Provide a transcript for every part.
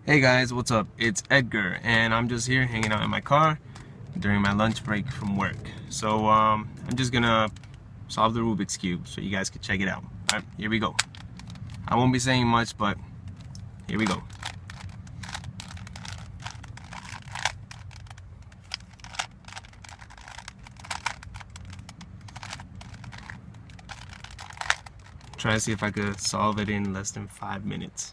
Hey guys, what's up? It's Edgar, and I'm just here hanging out in my car during my lunch break from work. So I'm just gonna solve the Rubik's Cube so you guys can check it out. Alright, here we go. I won't be saying much, but here we go. Try to see if I could solve it in less than 5 minutes.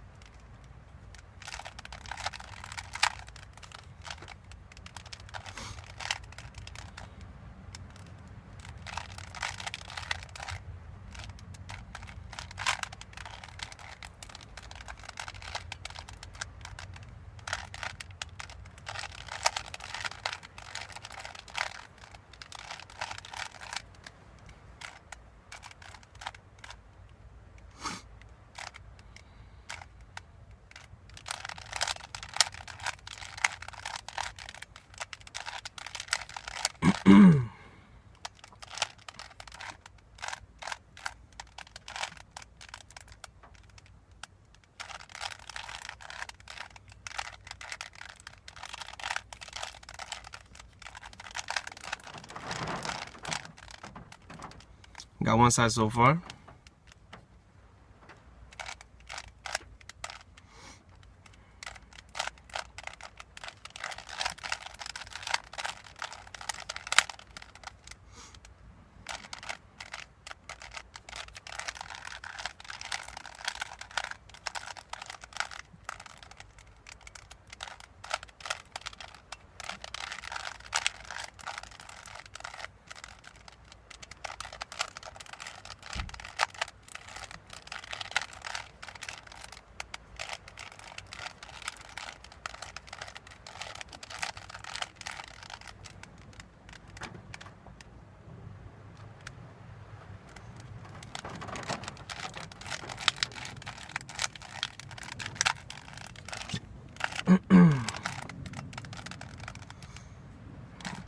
Got one side so far.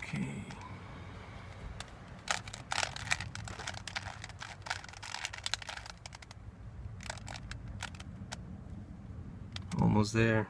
Okay. Almost there.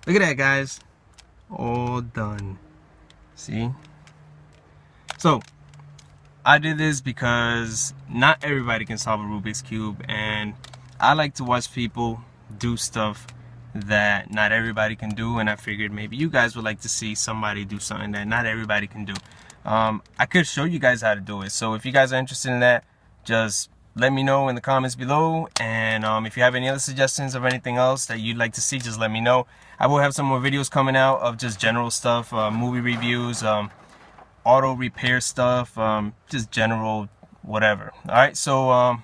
Look at that, guys. All done. See? So, I did this because not everybody can solve a Rubik's Cube, and I like to watch people do stuff that not everybody can do, and I figured maybe you guys would like to see somebody do something that not everybody can do. I could show you guys how to do it, so if you guys are interested in that, just let me know in the comments below, and if you have any other suggestions of anything else that you'd like to see, just let me know. I will have some more videos coming out of just general stuff, movie reviews, auto repair stuff, just general whatever. Alright, so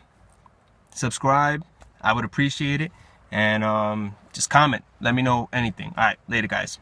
subscribe, I would appreciate it, and just comment, let me know anything. Alright, later guys.